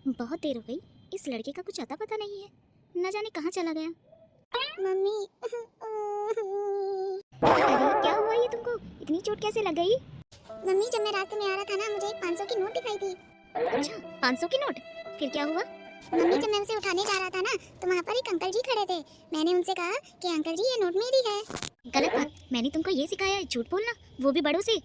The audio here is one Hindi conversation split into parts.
बहुत देर हो गई, इस लड़के का कुछ अता पता नहीं है, न जाने कहाँ चला गया। मम्मी अरे क्या हुआ ये तुमको, इतनी चोट कैसे लग गई? मम्मी जब मैं रास्ते में आ रहा था ना, मुझे एक 500 की नोट दिखाई थी। अच्छा 500 की नोट, फिर क्या हुआ? मम्मी जब मैं उसे उठाने जा रहा था ना, तो वहाँ पर एक अंकल जी खड़े थे। मैंने उनसे कहा कि अंकल जी ये नोट मेरी है। गलत बात, मैंने तुमको ये सिखाया है झूठ बोलना, वो भी बड़ों से।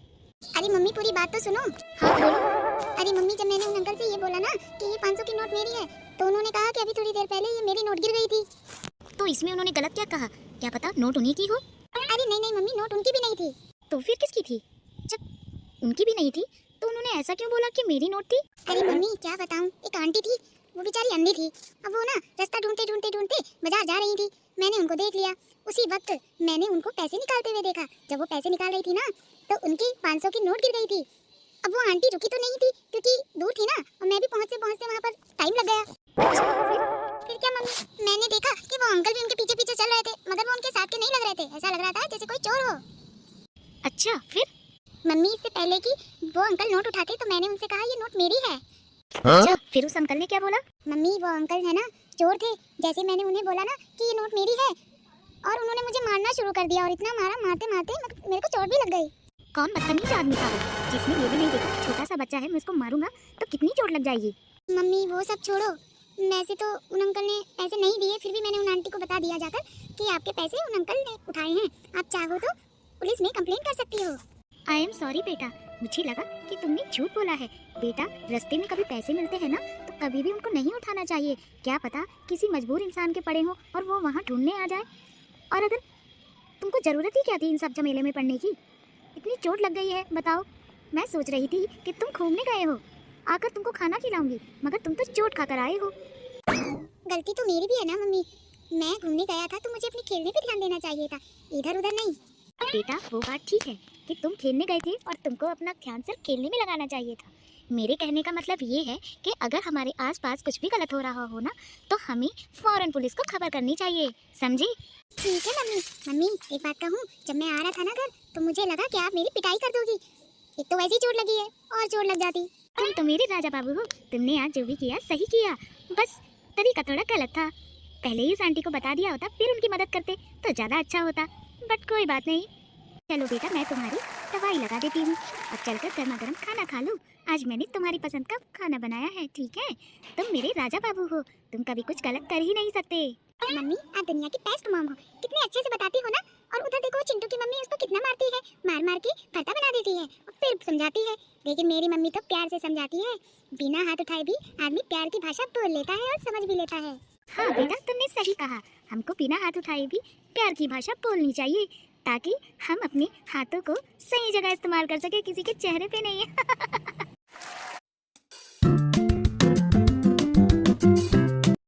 अरे मम्मी पूरी बात तो सुनो। हाँ बोलो। अरे मम्मी जब मैंने उन अंकल से ये बोला ना कि ये 500 की नोट मेरी है, तो उन्होंने कहा कि अभी थोड़ी देर पहले ये मेरी नोट गिर गई थी। तो इसमें उन्होंने गलत क्या कहा? क्या पता नोट उन्हीं की हो। अरे नहीं नहीं मम्मी, नोट उनकी भी नहीं थी। तो फिर किसकी थी? जब उनकी भी नहीं थी तो उन्होंने ऐसा क्यों बोला कि मेरी नोट थी? अरे मम्मी क्या बताऊं, एक आंटी थी, वो बेचारी अंधी थी। अब वो ना रास्ता ढूंढते ढूंढते ढूंढते बाजार जा रही थी। मैंने उनको देख लिया। उसी वक्त मैंने उनको पैसे निकालते हुए देखा। जब वो पैसे निकाल रही थी ना, तो उनकी 500 की नोट गिर गई थी। अब वो आंटी रुकी तो नहीं थी क्योंकि दूर थी ना, और मैं भी पहुंचते पहुंचते वहां पर टाइम लग गया। फिर क्या मम्मी, मैंने देखा कि वो अंकल भी उनके पीछे पीछे चल रहे थे, मगर वो उनके साथ के नहीं लग रहे थे। ऐसा लग रहा था जैसे कोई चोर हो। अच्छा फिर? मम्मी इससे पहले कि वो अंकल नोट उठाते, तो मैंने उनसे कहा ये नोट मेरी है। अच्छा फिर उस अंकल ने क्या बोला? मम्मी वो अंकल है ना, चोर थे। जैसे मैंने उन्हें बोला ना कि ये नोट मेरी है, और उन्होंने मुझे मारना शुरू कर दिया, और इतना मारा, मारते मारते मेरे को चोट भी लग गई। कौन बदतमीज आदमी था वो, जिसने ये भी नहीं देखा कि छोटा सा बच्चा है, मैं इसको मारूंगा तो कितनी चोट लग जाएगी। मम्मी वो सब छोड़ो, वैसे तो उन अंकल ने पैसे नहीं दिए, फिर भी मैंने उन आंटी को बता दिया जाकर कि आपके पैसे उन अंकल ने उठाए हैं। आप चाहो तो पुलिस में कंप्लेंट कर सकती हो। आई एम सॉरी बेटा, मुझे लगा कि तुमने झूठ बोला है। बेटा रास्ते में कभी पैसे मिलते हैं ना, तो कभी भी उनको नहीं उठाना चाहिए। क्या पता किसी मजबूर इंसान के पड़े हो और वो वहाँ ढूंढने आ जाए। और अगर तुमको ज़रूरत ही क्या थी इन सब झमेले में पड़ने की? इतनी चोट लग गई है, बताओ। मैं सोच रही थी कि तुम घूमने गए हो, आकर तुमको खाना खिलाऊंगी, मगर तुम तो चोट खाकर आए हो। गलती तो मेरी भी है ना मम्मी, मैं घूमने गया था तो मुझे अपने खेलने पे ध्यान देना चाहिए था, इधर उधर नहीं। बेटा वो बात ठीक है कि तुम खेलने गए थे और तुमको अपना ध्यान सिर्फ खेलने में लगाना चाहिए था। मेरे कहने का मतलब ये है कि अगर हमारे आसपास कुछ भी गलत हो रहा हो ना, तो हमें फौरन पुलिस को खबर करनी चाहिए, समझी? ठीक है मम्मी। मम्मी एक बात कहूँ, जब मैं आ रहा था ना घर, तो मुझे लगा कि आप मेरी पिटाई कर दोगी। एक तो वैसी चोट लगी है, और चोट लग जाती। तुम तो मेरे राजा बाबू हो, तुमने आज जो भी किया सही किया, बस तरीका थोड़ा गलत था। पहले ही उस आंटी को बता दिया होता, फिर उनकी मदद करते तो ज़्यादा अच्छा होता। बट कोई बात नहीं, चलो बेटा मैं तुम्हारी दवाई लगा देती हूँ और चलकर गर्मा गर्म खाना खा लो। आज मैंने तुम्हारी पसंद का खाना बनाया है, ठीक है? तुम मेरे राजा बाबू हो, तुम कभी कुछ गलत कर ही नहीं सकते। मम्मी आप दुनिया की बेस्ट मॉम हो, कितने अच्छे से बताती हो ना। और उधर देखो चिंटू की मम्मी उसको कितना मारती है, मार मार के भरता बना देती है और फिर समझाती है। लेकिन मेरी मम्मी तो प्यार से समझाती है। बिना हाथ उठाए भी आदमी प्यार की भाषा बोल लेता है और समझ भी लेता है। हाँ बेटा तुमने सही कहा, हमको बिना हाथ उठाए भी प्यार की भाषा बोलनी चाहिए, ताकि हम अपने हाथों को सही जगह इस्तेमाल कर सके, किसी के चेहरे पे नहीं।